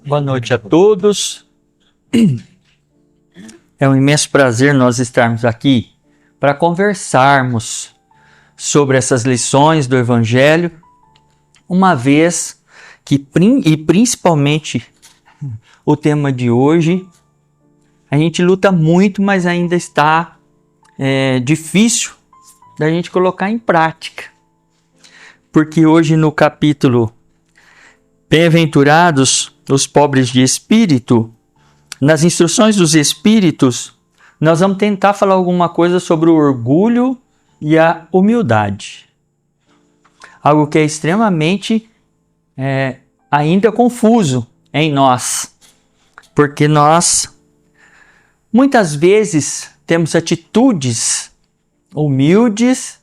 Boa noite a todos. É um imenso prazer nós estarmos aqui para conversarmos sobre essas lições do Evangelho, uma vez que, e principalmente o tema de hoje, a gente luta muito, mas ainda está difícil da gente colocar em prática. Porque hoje no capítulo Bem-aventurados os pobres de espírito, nas instruções dos espíritos, nós vamos tentar falar alguma coisa sobre o orgulho e a humildade. Algo que é extremamente ainda confuso em nós. Porque nós, muitas vezes, temos atitudes humildes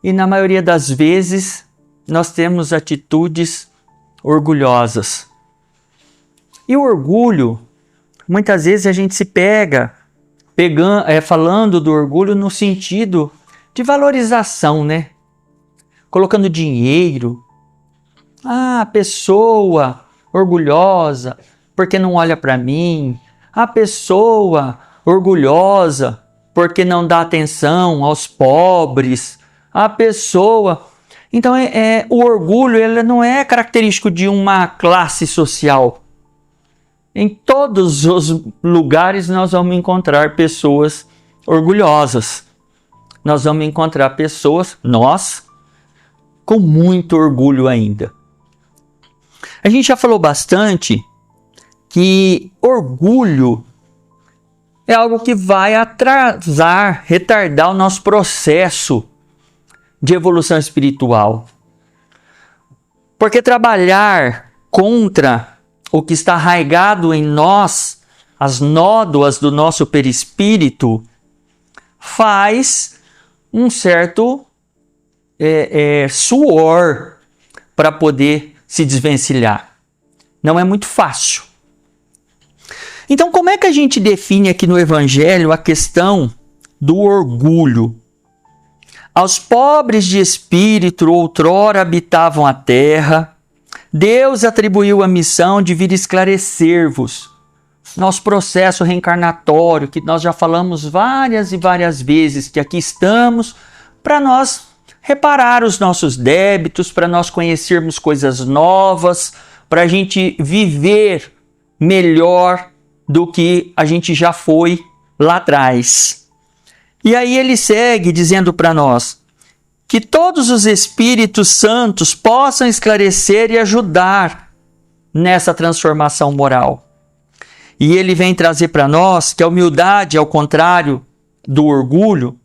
e, na maioria das vezes, nós temos atitudes orgulhosas. E o orgulho, muitas vezes a gente se falando do orgulho no sentido de valorização, né? Colocando dinheiro. A pessoa orgulhosa porque não olha para mim. A pessoa orgulhosa porque não dá atenção aos pobres. A pessoa... Então, o orgulho ele não é característico de uma classe social. Em todos os lugares nós vamos encontrar pessoas orgulhosas. Nós vamos encontrar pessoas, nós, com muito orgulho ainda. A gente já falou bastante que orgulho é algo que vai atrasar, retardar o nosso processo de evolução espiritual. Porque trabalhar contra o que está arraigado em nós, as nódoas do nosso perispírito, faz um certo suor para poder se desvencilhar. Não é muito fácil. Então, como é que a gente define aqui no Evangelho a questão do orgulho? Aos pobres de espírito outrora habitavam a terra, Deus atribuiu a missão de vir esclarecer-vos. Nosso processo reencarnatório, que nós já falamos várias e várias vezes, que aqui estamos para nós reparar os nossos débitos, para nós conhecermos coisas novas, para a gente viver melhor do que a gente já foi lá atrás. E aí ele segue dizendo para nós que todos os Espíritos Santos possam esclarecer e ajudar nessa transformação moral. E ele vem trazer para nós que a humildade, ao contrário do orgulho,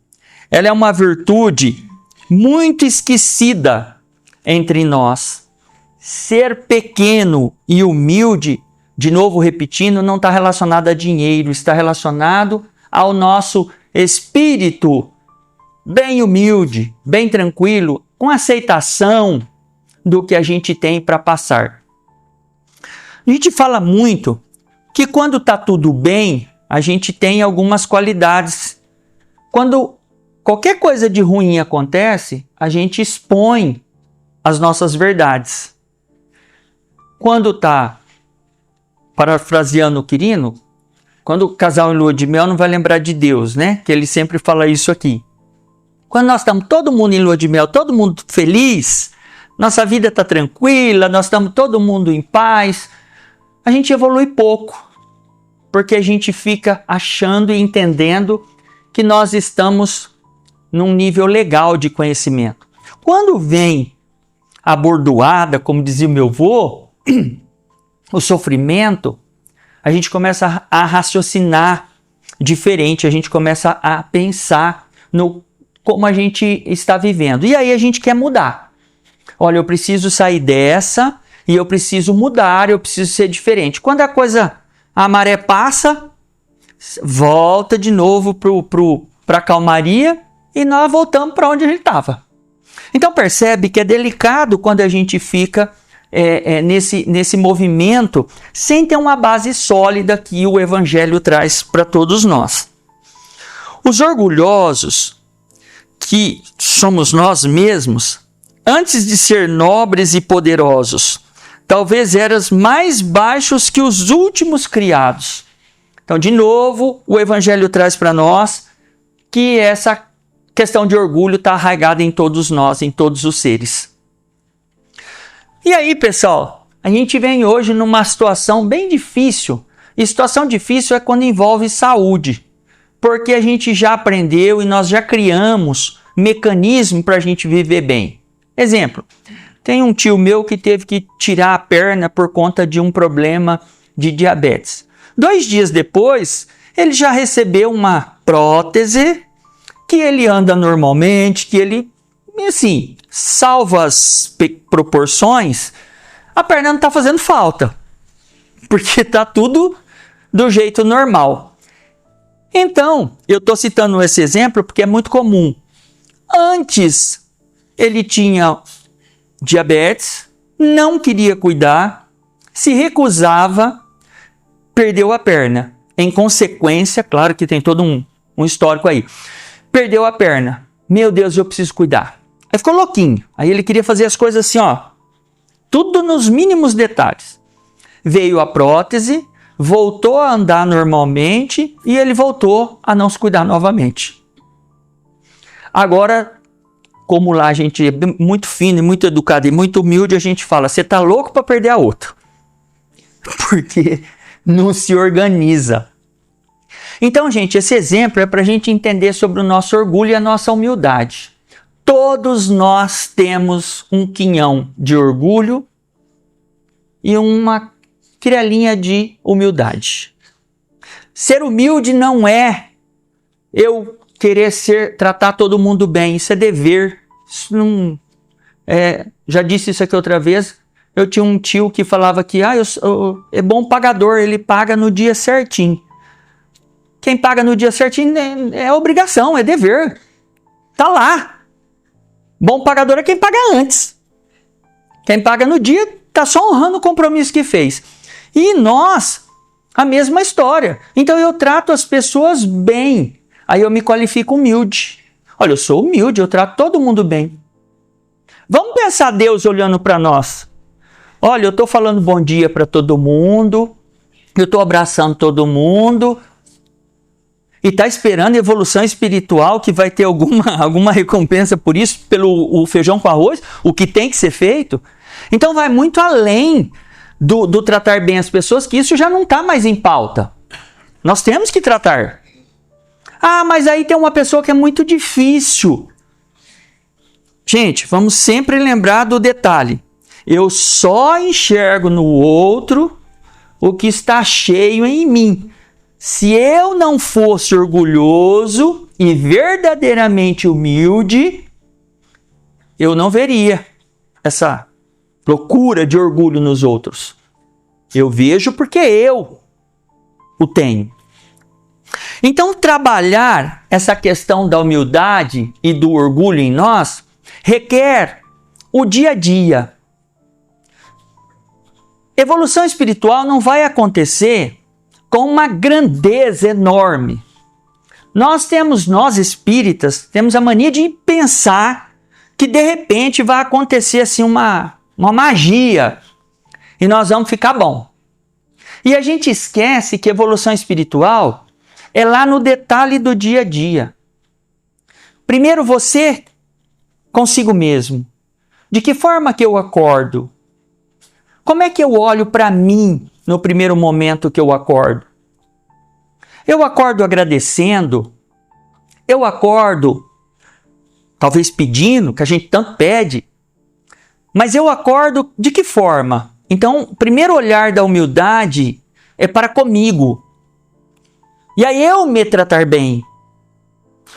ela é uma virtude muito esquecida entre nós. Ser pequeno e humilde, de novo repetindo, não está relacionado a dinheiro, está relacionado ao nosso espírito bem humilde, bem tranquilo, com aceitação do que a gente tem para passar. A gente fala muito que quando está tudo bem, a gente tem algumas qualidades. Quando qualquer coisa de ruim acontece, a gente expõe as nossas verdades. Quando está, parafraseando o Quirino, quando o casal em lua de mel não vai lembrar de Deus, né? Que ele sempre fala isso aqui. Quando nós estamos todo mundo em lua de mel, todo mundo feliz, nossa vida está tranquila, nós estamos todo mundo em paz, a gente evolui pouco. Porque a gente fica achando e entendendo que nós estamos num nível legal de conhecimento. Quando vem a bordoada, como dizia o meu avô, o sofrimento, a gente começa a raciocinar diferente, a gente começa a pensar no como a gente está vivendo. E aí a gente quer mudar. Olha, eu preciso sair dessa e eu preciso mudar, eu preciso ser diferente. Quando a maré passa, volta de novo para a calmaria e nós voltamos para onde a gente estava. Então percebe que é delicado quando a gente fica nesse movimento sem ter uma base sólida que o Evangelho traz para todos nós. Os orgulhosos, que somos nós mesmos, antes de ser nobres e poderosos, talvez eras mais baixos que os últimos criados. Então, de novo, o Evangelho traz para nós que essa questão de orgulho está arraigada em todos nós, em todos os seres. E aí, pessoal, a gente vem hoje numa situação bem difícil. E situação difícil é quando envolve saúde, porque a gente já aprendeu e nós já criamos mecanismo para a gente viver bem. Exemplo, tem um tio meu que teve que tirar a perna por conta de um problema de diabetes. 2 dias depois, ele já recebeu uma prótese, que ele anda normalmente, que ele, assim, salvo as proporções, a perna não está fazendo falta, porque está tudo do jeito normal. Então, eu estou citando esse exemplo porque é muito comum. Antes, ele tinha diabetes, não queria cuidar, se recusava, perdeu a perna. Em consequência, claro que tem todo um histórico aí. Perdeu a perna. Meu Deus, eu preciso cuidar. Aí ficou louquinho. Aí ele queria fazer as coisas assim, ó. Tudo nos mínimos detalhes. Veio a prótese, voltou a andar normalmente e ele voltou a não se cuidar novamente. Agora, como lá a gente é muito fino, muito educado e muito humilde, a gente fala, você tá louco para perder a outra. Porque não se organiza. Então, gente, esse exemplo é para a gente entender sobre o nosso orgulho e a nossa humildade. Todos nós temos um quinhão de orgulho e uma crialinha de humildade. Ser humilde não é eu querer tratar todo mundo bem, isso é dever. Isso não já disse isso aqui outra vez. Eu tinha um tio que falava que é bom pagador, ele paga no dia certinho. Quem paga no dia certinho é obrigação, é dever. Tá lá. Bom pagador é quem paga antes. Quem paga no dia tá só honrando o compromisso que fez. E nós, a mesma história. Então eu trato as pessoas bem. Aí eu me qualifico humilde. Olha, eu sou humilde, eu trato todo mundo bem. Vamos pensar Deus olhando para nós. Olha, eu estou falando bom dia para todo mundo, eu estou abraçando todo mundo, e está esperando evolução espiritual, que vai ter alguma recompensa por isso, pelo o feijão com arroz, o que tem que ser feito. Então vai muito além do tratar bem as pessoas, que isso já não está mais em pauta. Nós temos que tratar. Ah, mas aí tem uma pessoa que é muito difícil. Gente, vamos sempre lembrar do detalhe. Eu só enxergo no outro o que está cheio em mim. Se eu não fosse orgulhoso e verdadeiramente humilde, eu não veria essa loucura de orgulho nos outros. Eu vejo porque eu o tenho. Então, trabalhar essa questão da humildade e do orgulho em nós requer o dia a dia. Evolução espiritual não vai acontecer com uma grandeza enorme. Nós espíritas, temos a mania de pensar que de repente vai acontecer assim uma magia e nós vamos ficar bom. E a gente esquece que evolução espiritual é lá no detalhe do dia a dia. Primeiro você consigo mesmo. De que forma que eu acordo? Como é que eu olho para mim no primeiro momento que eu acordo? Eu acordo agradecendo? Eu acordo talvez pedindo, que a gente tanto pede? Mas eu acordo de que forma? Então, o primeiro olhar da humildade é para comigo. E aí eu me tratar bem.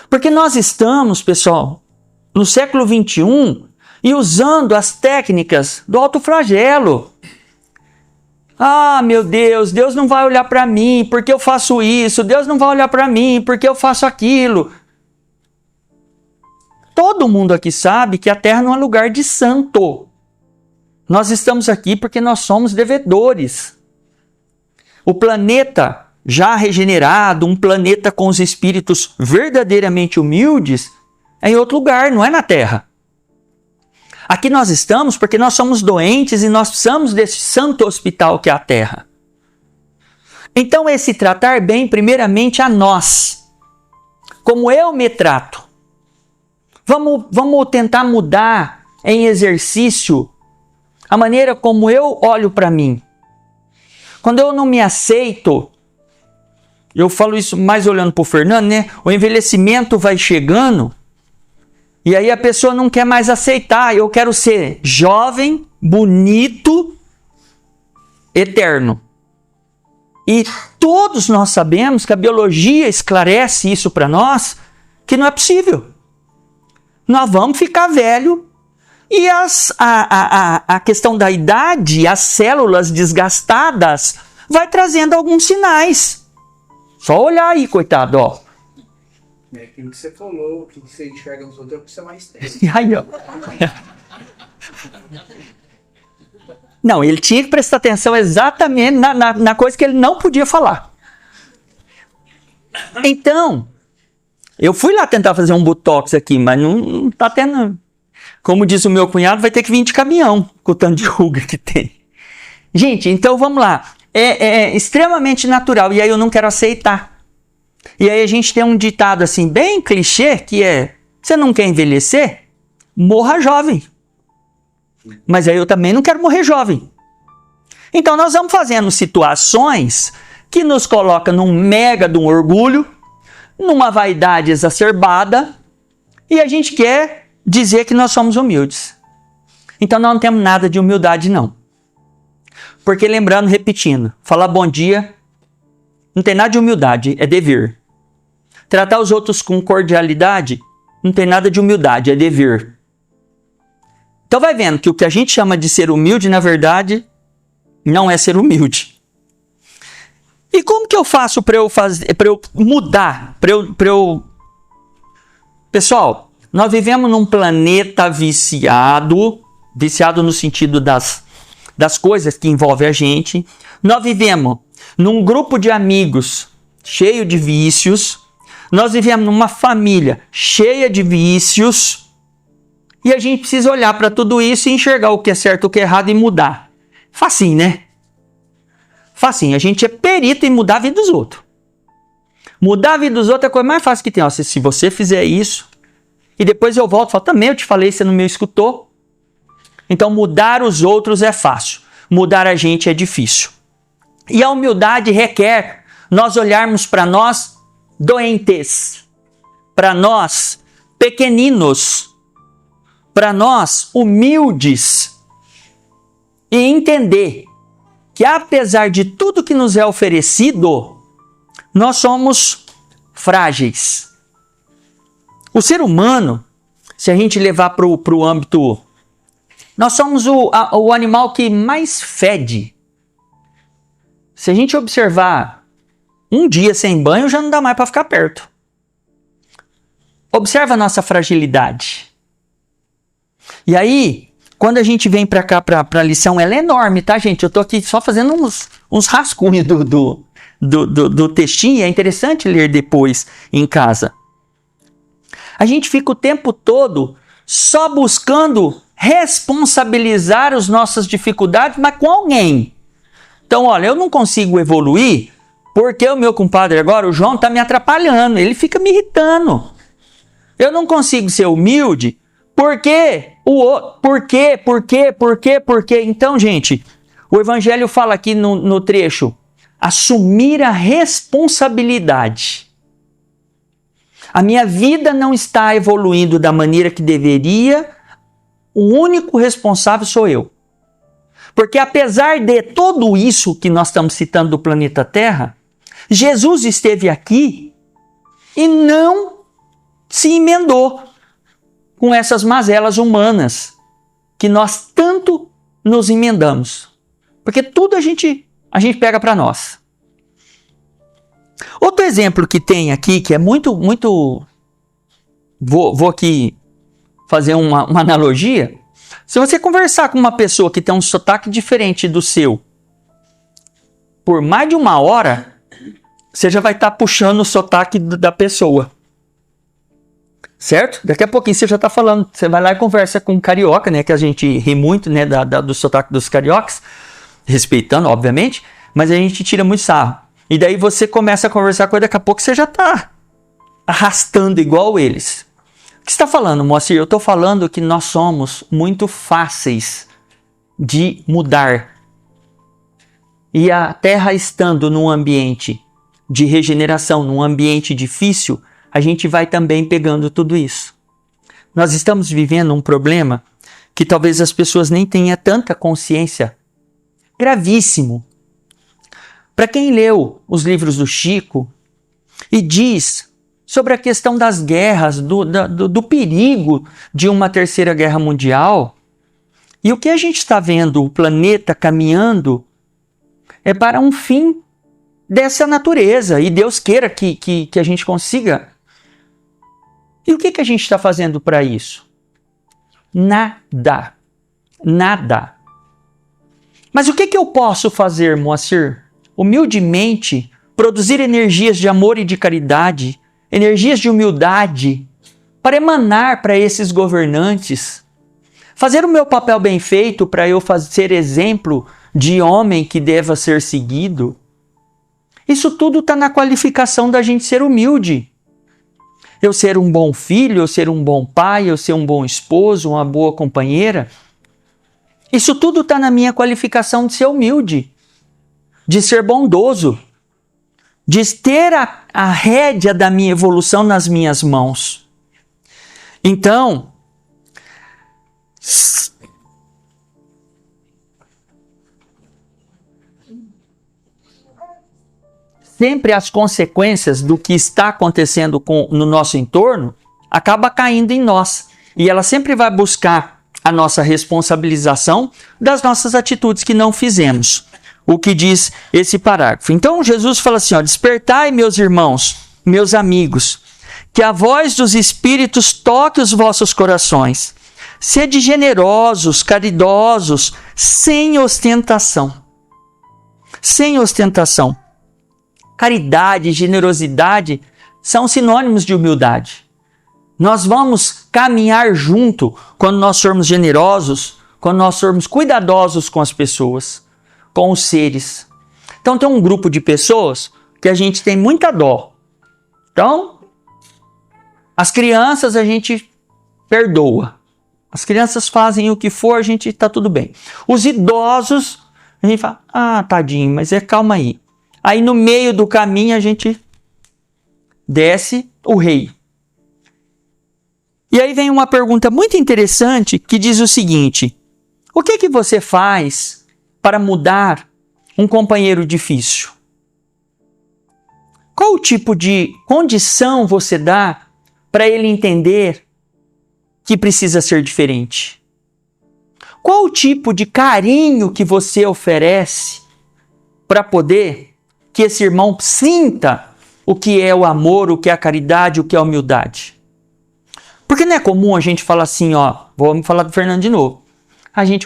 Porque nós estamos, pessoal, no século XXI e usando as técnicas do autoflagelo. Ah, meu Deus, Deus não vai olhar para mim porque eu faço isso. Deus não vai olhar para mim porque eu faço aquilo. Todo mundo aqui sabe que a Terra não é lugar de santo. Nós estamos aqui porque nós somos devedores. O planeta já regenerado, um planeta com os espíritos verdadeiramente humildes, é em outro lugar, não é na Terra. Aqui nós estamos porque nós somos doentes e nós precisamos desse santo hospital que é a terra. Então, esse tratar bem, primeiramente, a nós. Como eu me trato. Vamos tentar mudar em exercício a maneira como eu olho para mim. Quando eu não me aceito, eu falo isso mais olhando para o Fernando, né? O envelhecimento vai chegando e aí a pessoa não quer mais aceitar. Eu quero ser jovem, bonito, eterno. E todos nós sabemos que a biologia esclarece isso para nós, que não é possível. Nós vamos ficar velho e a questão da idade, as células desgastadas, vai trazendo alguns sinais. Só olhar aí, coitado, ó. É aquilo que você falou, o que você enxerga nos outros é o que você mais tem. Aí, ó. Não, ele tinha que prestar atenção exatamente na coisa que ele não podia falar. Então, eu fui lá tentar fazer um botox aqui, mas não tá tendo. Como diz o meu cunhado, vai ter que vir de caminhão com o tanto de ruga que tem. Gente, então vamos lá. É extremamente natural e aí eu não quero aceitar. E aí a gente tem um ditado assim, bem clichê, que é: você não quer envelhecer? Morra jovem. Mas aí eu também não quero morrer jovem. Então nós vamos fazendo situações que nos colocam num mega de um orgulho, numa vaidade exacerbada, e a gente quer dizer que nós somos humildes. Então nós não temos nada de humildade, não. Porque lembrando, repetindo, falar bom dia não tem nada de humildade, é dever. Tratar os outros com cordialidade não tem nada de humildade, é dever. Então vai vendo que o que a gente chama de ser humilde, na verdade, não é ser humilde. E como que eu faço para eu mudar? Pessoal, nós vivemos num planeta viciado no sentido das coisas que envolvem a gente. Nós vivemos num grupo de amigos cheio de vícios. Nós vivemos numa família cheia de vícios. E a gente precisa olhar para tudo isso e enxergar o que é certo e o que é errado e mudar. Facinho, né? Facinho. A gente é perito em mudar a vida dos outros. Mudar a vida dos outros é a coisa mais fácil que tem. Ó, se você fizer isso, e depois eu volto e falo, também eu te falei, você não me escutou. Então mudar os outros é fácil. Mudar a gente é difícil. E a humildade requer nós olharmos para nós doentes, para nós pequeninos, para nós humildes e entender que apesar de tudo que nos é oferecido, nós somos frágeis. O ser humano, se a gente levar para o âmbito, nós somos o animal que mais fede. Se a gente observar um dia sem banho, já não dá mais para ficar perto. Observa a nossa fragilidade. E aí, quando a gente vem para cá, para a lição, ela é enorme, tá, gente? Eu tô aqui só fazendo uns rascunhos do textinho, é interessante ler depois em casa. A gente fica o tempo todo só buscando responsabilizar as nossas dificuldades, mas com alguém. Então, olha, eu não consigo evoluir porque o meu compadre agora, o João, tá me atrapalhando, ele fica me irritando. Eu não consigo ser humilde porque por quê? Então, gente, o Evangelho fala aqui no trecho, assumir a responsabilidade. A minha vida não está evoluindo da maneira que deveria, o único responsável sou eu. Porque apesar de tudo isso que nós estamos citando do planeta Terra, Jesus esteve aqui e não se emendou com essas mazelas humanas que nós tanto nos emendamos. Porque tudo a gente pega para nós. Outro exemplo que tem aqui, que é muito... Vou aqui fazer uma analogia. Se você conversar com uma pessoa que tem um sotaque diferente do seu, por mais de 1 hora, você já vai estar puxando o sotaque da pessoa. certo? Daqui a pouquinho você já tá falando, você vai lá e conversa com um carioca, né, que a gente ri muito, né, do sotaque dos cariocas, respeitando, obviamente, mas a gente tira muito sarro. E daí você começa a conversar com ele, daqui a pouco você já tá arrastando igual eles. O que você está falando, Moacir? Eu estou falando que nós somos muito fáceis de mudar. E a Terra estando num ambiente de regeneração, num ambiente difícil, a gente vai também pegando tudo isso. Nós estamos vivendo um problema que talvez as pessoas nem tenham tanta consciência. Gravíssimo. Para quem leu os livros do Chico e diz sobre a questão das guerras, do perigo de uma terceira guerra mundial, e o que a gente está vendo, o planeta caminhando, é para um fim dessa natureza, e Deus queira que a gente consiga. E o que a gente está fazendo para isso? Nada. Nada. Mas o que eu posso fazer, Moacir? Humildemente, produzir energias de amor e de caridade, energias de humildade, para emanar para esses governantes, fazer o meu papel bem feito para eu ser exemplo de homem que deva ser seguido. Isso tudo está na qualificação da gente ser humilde. Eu ser um bom filho, eu ser um bom pai, eu ser um bom esposo, uma boa companheira. Isso tudo está na minha qualificação de ser humilde, de ser bondoso, de ter a rédea da minha evolução nas minhas mãos. Então, sempre as consequências do que está acontecendo no nosso entorno acaba caindo em nós. E ela sempre vai buscar a nossa responsabilização das nossas atitudes que não fizemos. O que diz esse parágrafo. Então Jesus fala assim, ó, despertai, meus irmãos, meus amigos, que a voz dos Espíritos toque os vossos corações. Sede generosos, caridosos, sem ostentação. Sem ostentação. Caridade e generosidade são sinônimos de humildade. Nós vamos caminhar junto quando nós formos generosos, quando nós formos cuidadosos com as pessoas, com os seres. Então tem um grupo de pessoas que a gente tem muita dó. Então, as crianças a gente perdoa. As crianças fazem o que for, a gente tá tudo bem. Os idosos, a gente fala, tadinho, mas calma aí. Aí no meio do caminho a gente desce o rei. E aí vem uma pergunta muito interessante que diz o seguinte: o que você faz para mudar um companheiro difícil? Qual o tipo de condição você dá para ele entender que precisa ser diferente? Qual o tipo de carinho que você oferece para poder que esse irmão sinta o que é o amor, o que é a caridade, o que é a humildade? Porque não é comum a gente falar assim, ó, vamos falar do Fernando de novo.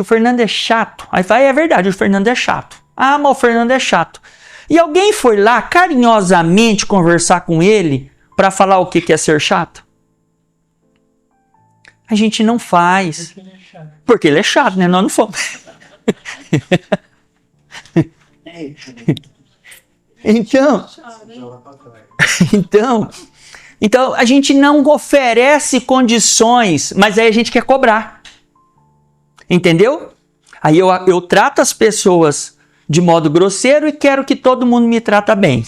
O Fernando é chato. Aí fala, é verdade, o Fernando é chato. Mas o Fernando é chato. E alguém foi lá carinhosamente conversar com ele para falar o que é ser chato? A gente não faz. Porque ele é chato, né? Nós não fomos. Então, a gente não oferece condições, mas aí a gente quer cobrar. Entendeu? Aí eu trato as pessoas de modo grosseiro e quero que todo mundo me trata bem.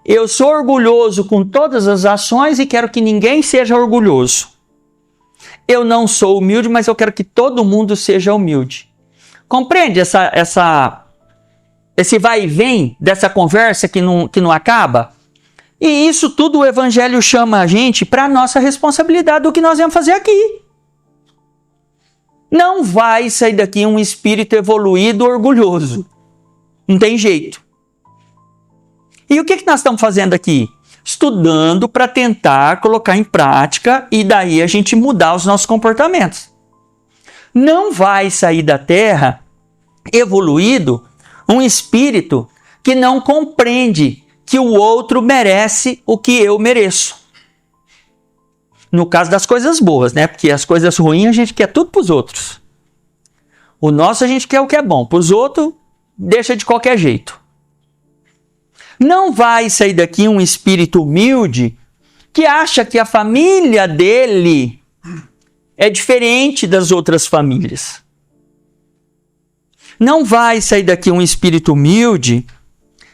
Eu sou orgulhoso com todas as ações e quero que ninguém seja orgulhoso. Eu não sou humilde, mas eu quero que todo mundo seja humilde. Compreende esse vai e vem dessa conversa que não acaba? E isso tudo o Evangelho chama a gente para a nossa responsabilidade do que nós vamos fazer aqui. Não vai sair daqui um espírito evoluído orgulhoso. Não tem jeito. E o que nós estamos fazendo aqui? Estudando para tentar colocar em prática e daí a gente mudar os nossos comportamentos. Não vai sair da Terra evoluído um espírito que não compreende que o outro merece o que eu mereço. No caso das coisas boas, né? Porque as coisas ruins a gente quer tudo para os outros. O nosso a gente quer o que é bom. Para os outros, deixa de qualquer jeito. Não vai sair daqui um espírito humilde que acha que a família dele é diferente das outras famílias. Não vai sair daqui um espírito humilde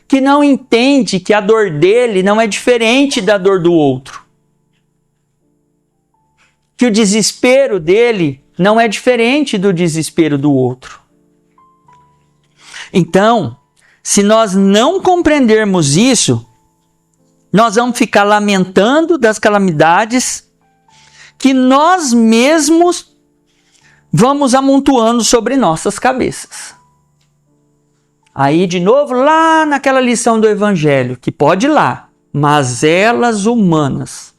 que não entende que a dor dele não é diferente da dor do outro. Que o desespero dele não é diferente do desespero do outro. Então, se nós não compreendermos isso, nós vamos ficar lamentando das calamidades que nós mesmos vamos amontoando sobre nossas cabeças. Aí, de novo, lá naquela lição do Evangelho, que pode ir lá, mazelas humanas.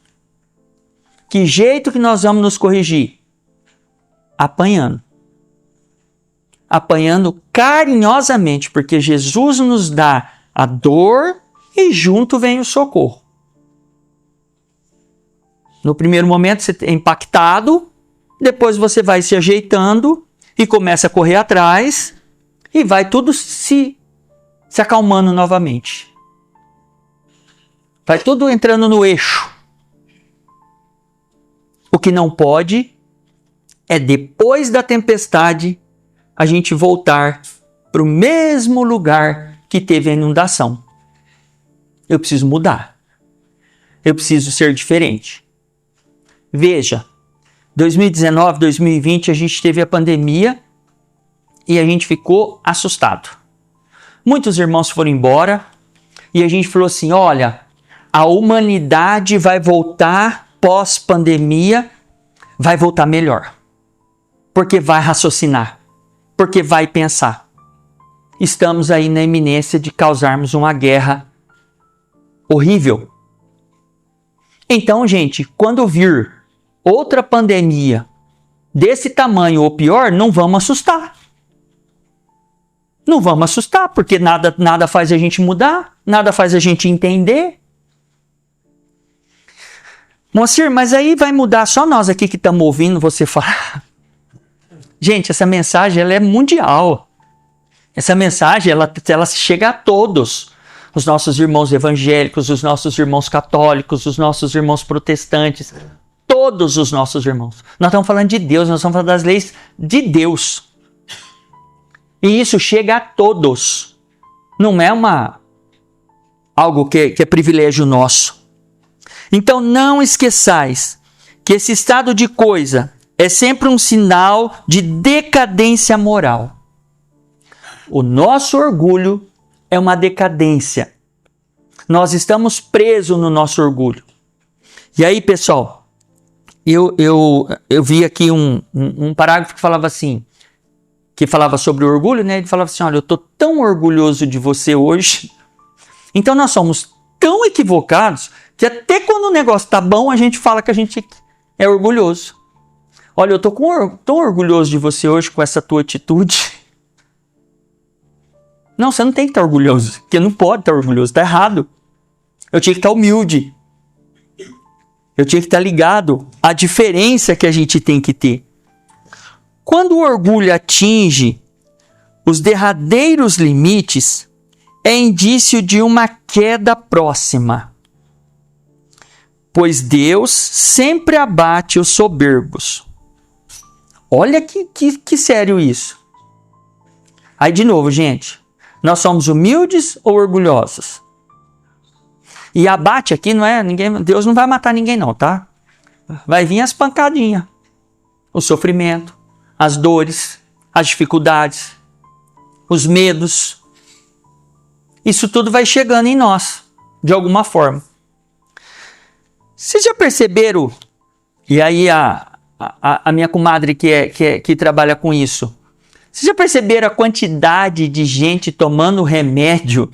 Que jeito que nós vamos nos corrigir? Apanhando. Apanhando carinhosamente, porque Jesus nos dá a dor e junto vem o socorro. No primeiro momento você é impactado, depois você vai se ajeitando e começa a correr atrás e vai tudo se acalmando novamente. Vai tudo entrando no eixo. O que não pode é depois da tempestade a gente voltar para o mesmo lugar que teve a inundação. Eu preciso mudar. Eu preciso ser diferente. Veja, 2019, 2020 a gente teve a pandemia e a gente ficou assustado. Muitos irmãos foram embora e a gente falou assim, olha, a humanidade vai voltar pós-pandemia, vai voltar melhor. Porque vai raciocinar, porque vai pensar. Estamos aí na iminência de causarmos uma guerra horrível. Então, gente, quando vir outra pandemia desse tamanho ou pior, não vamos assustar. Não vamos assustar, porque nada faz a gente mudar, nada faz a gente entender. Moacir, mas aí vai mudar só nós aqui que estamos ouvindo você falar. Gente, essa mensagem ela é mundial. Essa mensagem ela chega a todos. Os nossos irmãos evangélicos, os nossos irmãos católicos, os nossos irmãos protestantes. Todos os nossos irmãos. Nós estamos falando de Deus, nós estamos falando das leis de Deus. E isso chega a todos. Não é algo que é privilégio nosso. Então não esqueçais que esse estado de coisa é sempre um sinal de decadência moral. O nosso orgulho é uma decadência. Nós estamos presos no nosso orgulho. E aí, pessoal, eu vi aqui um parágrafo que falava assim, que falava sobre o orgulho, né? Ele falava assim, olha, eu estou tão orgulhoso de você hoje. Então nós somos tão equivocados que até quando o negócio está bom, a gente fala que a gente é orgulhoso. Olha, eu estou tão orgulhoso de você hoje com essa tua atitude. Não, você não tem que estar orgulhoso, porque não pode estar orgulhoso, está errado. Eu tinha que estar humilde. Eu tinha que estar ligado à diferença que a gente tem que ter. Quando o orgulho atinge os derradeiros limites, é indício de uma queda próxima. Pois Deus sempre abate os soberbos. Olha que sério isso. Aí de novo, gente. Nós somos humildes ou orgulhosos? E abate aqui não é ninguém. Deus não vai matar ninguém não, tá? Vai vir as pancadinhas. O sofrimento, as dores, as dificuldades, os medos. Isso tudo vai chegando em nós, de alguma forma. Vocês já perceberam? E aí a minha comadre que trabalha com isso. Vocês já perceberam a quantidade de gente tomando remédio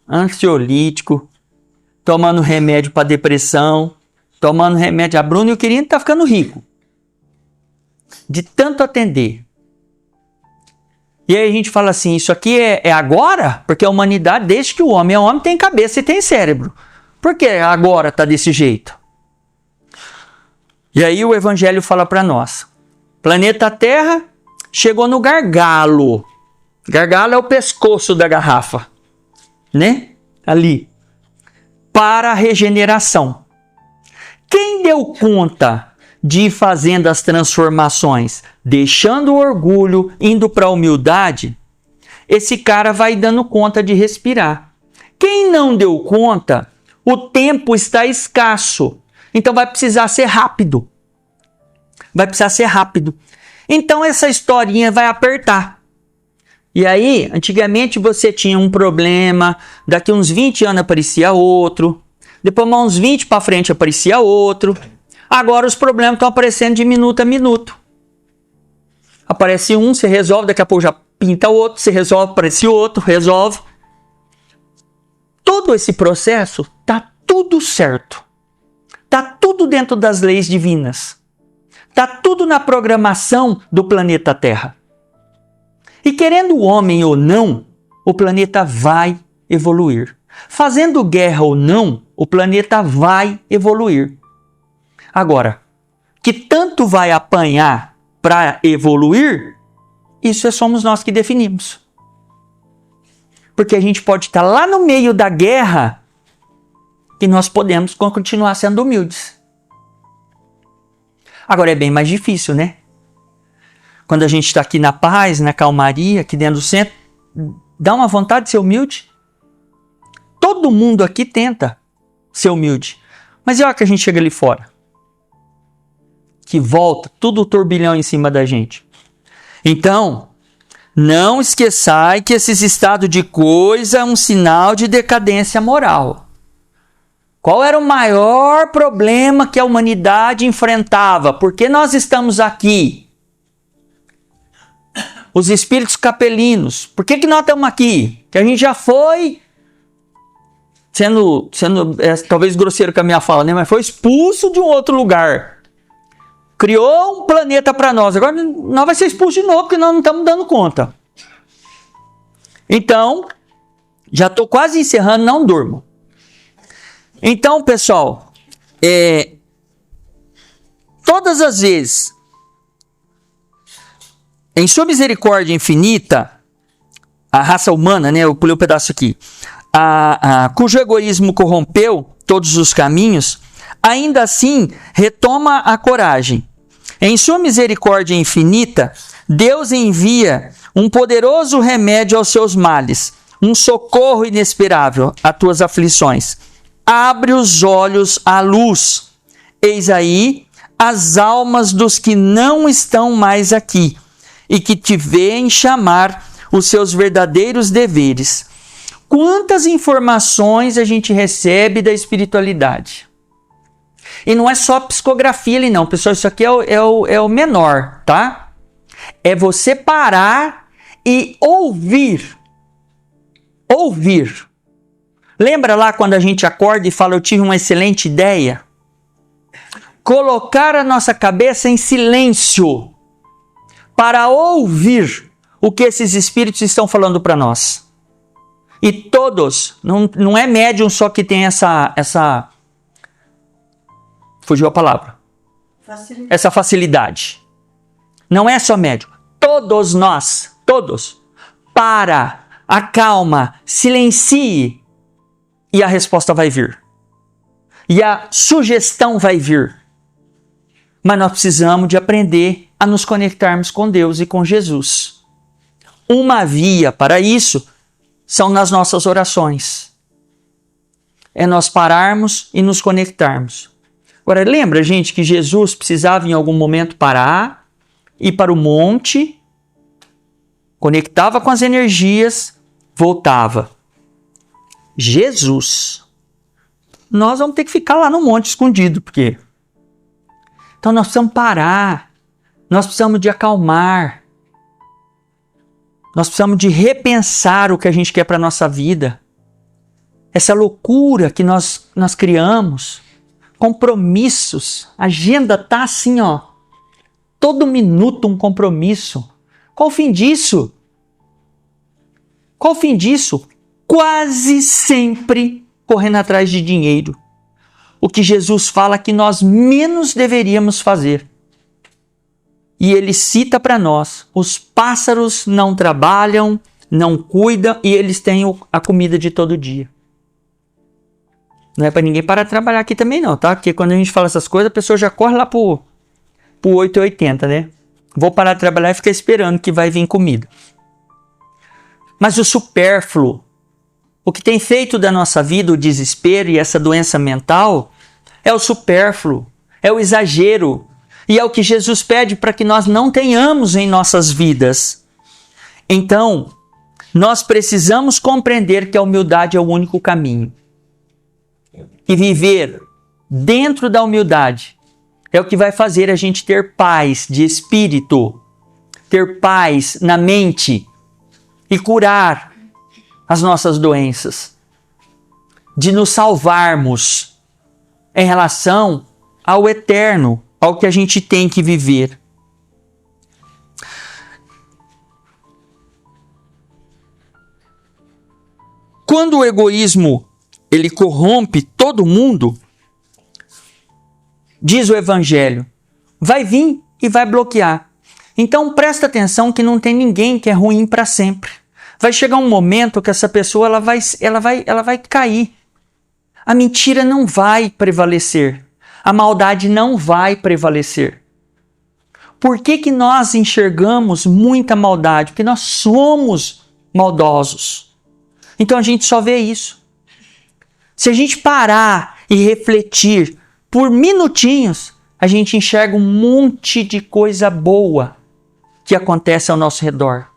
ansiolítico, tomando remédio para depressão, tomando remédio? A Bruna e o Quirino tá ficando rico de tanto atender. E aí a gente fala assim, isso aqui é agora? Porque a humanidade, desde que o homem é homem, tem cabeça e tem cérebro. Por que agora tá desse jeito? E aí o Evangelho fala para nós. Planeta Terra chegou no gargalo. Gargalo é o pescoço da garrafa, né? Ali. Para a regeneração. Quem deu conta de ir fazendo as transformações, deixando o orgulho, indo para a humildade, esse cara vai dando conta de respirar. Quem não deu conta, o tempo está escasso. Então vai precisar ser rápido. Vai precisar ser rápido. Então essa historinha vai apertar. E aí, antigamente você tinha um problema, daqui uns 20 anos aparecia outro, depois uns 20 para frente aparecia outro. Agora os problemas estão aparecendo de minuto a minuto. Aparece um, você resolve, daqui a pouco já pinta outro, você resolve, aparece outro, resolve. Todo esse processo tá tudo certo. Tá tudo dentro das leis divinas. Tá tudo na programação do planeta Terra. E querendo o homem ou não, o planeta vai evoluir. Fazendo guerra ou não, o planeta vai evoluir. Agora, que tanto vai apanhar para evoluir, isso somos nós que definimos. Porque a gente pode estar lá no meio da guerra e nós podemos continuar sendo humildes. Agora é bem mais difícil, né? Quando a gente está aqui na paz, na calmaria, aqui dentro do centro, dá uma vontade de ser humilde. Todo mundo aqui tenta ser humilde. Mas e a hora que a gente chega ali fora? Que volta tudo o turbilhão em cima da gente. Então, não esqueçai que esse estado de coisa é um sinal de decadência moral. Qual era o maior problema que a humanidade enfrentava? Por que nós estamos aqui? Os espíritos capelinos. Por que nós estamos aqui? Que a gente já foi, sendo talvez grosseiro com a minha fala, né? Mas foi expulso de um outro lugar. Criou um planeta para nós. Agora nós vamos ser expulsos de novo, porque nós não estamos dando conta. Então, já estou quase encerrando, não durmo. Então, pessoal, todas as vezes, em sua misericórdia infinita, a raça humana, né, eu pulei um pedaço aqui, cujo egoísmo corrompeu todos os caminhos, ainda assim retoma a coragem. Em sua misericórdia infinita, Deus envia um poderoso remédio aos seus males, um socorro inesperável às tuas aflições. Abre os olhos à luz. Eis aí as almas dos que não estão mais aqui e que te veem chamar os seus verdadeiros deveres. Quantas informações a gente recebe da espiritualidade? E não é só psicografia ali não, pessoal, isso aqui é o menor, tá? É você parar e ouvir. Ouvir. Lembra lá quando a gente acorda e fala, eu tive uma excelente ideia? Colocar a nossa cabeça em silêncio para ouvir o que esses espíritos estão falando para nós. E todos, não é médium só que tem essa fugiu a palavra. Essa facilidade. Não é só médium. Todos nós, todos, para, acalma, silencie e a resposta vai vir. E a sugestão vai vir. Mas nós precisamos de aprender a nos conectarmos com Deus e com Jesus. Uma via para isso são nas nossas orações. É nós pararmos e nos conectarmos. Agora, lembra, gente, que Jesus precisava em algum momento parar, ir para o monte, conectava com as energias, voltava. Jesus. Nós vamos ter que ficar lá no monte escondido, porque... Então nós precisamos parar, nós precisamos de acalmar, nós precisamos de repensar o que a gente quer para a nossa vida. Essa loucura que nós criamos, compromissos, a agenda tá assim, ó, todo minuto um compromisso. Qual o fim disso? Qual o fim disso? Quase sempre correndo atrás de dinheiro. o que Jesus fala que nós menos deveríamos fazer. E ele cita para nós: os pássaros não trabalham, não cuidam, e eles têm a comida de todo dia. Não é para ninguém parar de trabalhar aqui também não, tá? Porque quando a gente fala essas coisas, a pessoa já corre lá pro 8,80, né? Vou parar de trabalhar e ficar esperando que vai vir comida. Mas o supérfluo, o que tem feito da nossa vida o desespero e essa doença mental, é o supérfluo, é o exagero. E é o que Jesus pede para que nós não tenhamos em nossas vidas. Então, nós precisamos compreender que a humildade é o único caminho. E viver dentro da humildade é o que vai fazer a gente ter paz de espírito, ter paz na mente e curar as nossas doenças, de nos salvarmos em relação ao eterno, ao que a gente tem que viver. Quando o egoísmo ele corrompe todo mundo, diz o Evangelho, vai vir e vai bloquear. Então presta atenção que não tem ninguém que é ruim para sempre. Vai chegar um momento que essa pessoa ela vai cair. A mentira não vai prevalecer. A maldade não vai prevalecer. Por que nós enxergamos muita maldade? Porque nós somos maldosos. Então a gente só vê isso. Se a gente parar e refletir por minutinhos, a gente enxerga um monte de coisa boa que acontece ao nosso redor.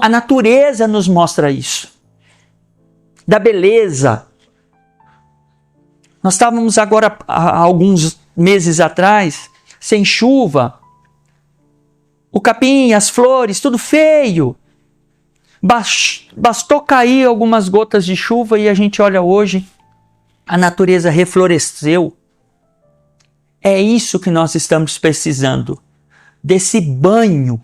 A natureza nos mostra isso. Da beleza. Nós estávamos agora, há alguns meses atrás, sem chuva. O capim, as flores, tudo feio. Bastou cair algumas gotas de chuva e a gente olha hoje, a natureza refloresceu. É isso que nós estamos precisando, desse banho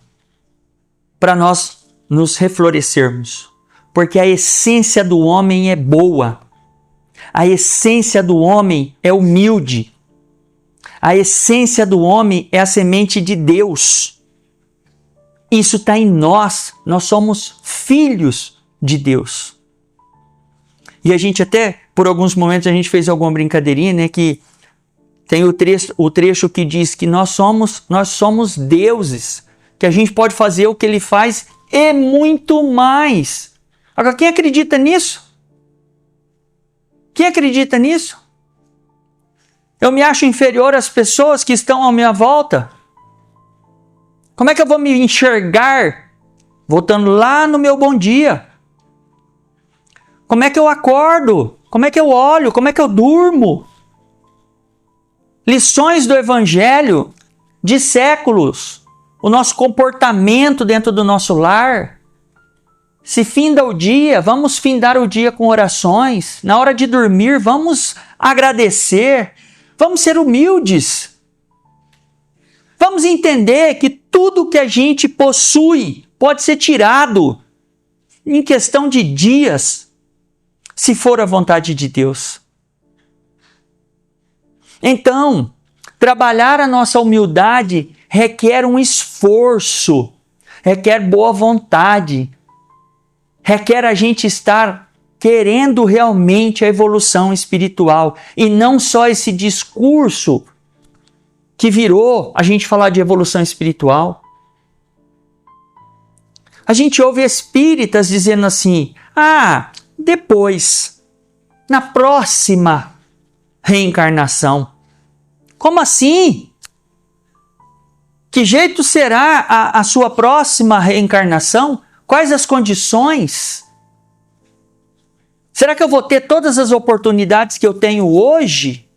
para nós nos reflorescermos. Porque a essência do homem é boa, a essência do homem é humilde, a essência do homem é a semente de Deus. Isso está em nós, nós somos filhos de Deus. E a gente até, por alguns momentos, a gente fez alguma brincadeirinha, né? Que tem o trecho que diz que nós somos deuses, que a gente pode fazer o que ele faz e muito mais. Agora, quem acredita nisso? Quem acredita nisso? Eu me acho inferior às pessoas que estão à minha volta? Como é que eu vou me enxergar voltando lá no meu bom dia? Como é que eu acordo? Como é que eu olho? Como é que eu durmo? Lições do Evangelho de séculos. O nosso comportamento dentro do nosso lar. Se finda o dia, vamos findar o dia com orações. Na hora de dormir, vamos agradecer. Vamos ser humildes. Vamos entender que tudo que a gente possui pode ser tirado em questão de dias, se for a vontade de Deus. Então, trabalhar a nossa humildade requer um esforço, requer boa vontade, requer a gente estar querendo realmente a evolução espiritual e não só esse discurso que virou a gente falar de evolução espiritual. A gente ouve espíritas dizendo assim: depois, na próxima reencarnação. Como assim? Que jeito será a sua próxima reencarnação? Quais as condições? Será que eu vou ter todas as oportunidades que eu tenho hoje?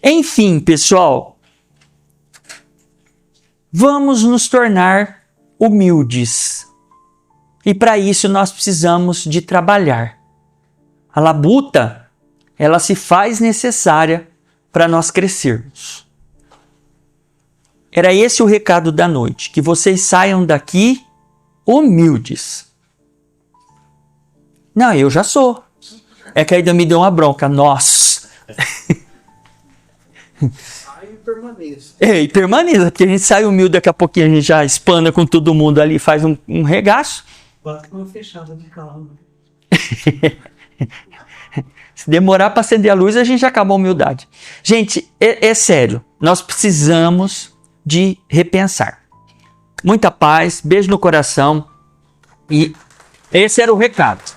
Enfim, pessoal, vamos nos tornar humildes. E para isso nós precisamos de trabalhar. A labuta, ela se faz necessária para nós crescermos. Era esse o recado da noite, que vocês saiam daqui humildes. Não, eu já sou. É que ainda me deu uma bronca. Nossa. Sai e permaneça. E permaneça, porque a gente sai humilde, daqui a pouquinho a gente já espana com todo mundo ali, faz um regaço. Bota uma fechada de calma. Se demorar para acender a luz, a gente acaba a humildade. Gente, é sério. Nós precisamos de repensar. Muita paz, beijo no coração. E esse era o recado.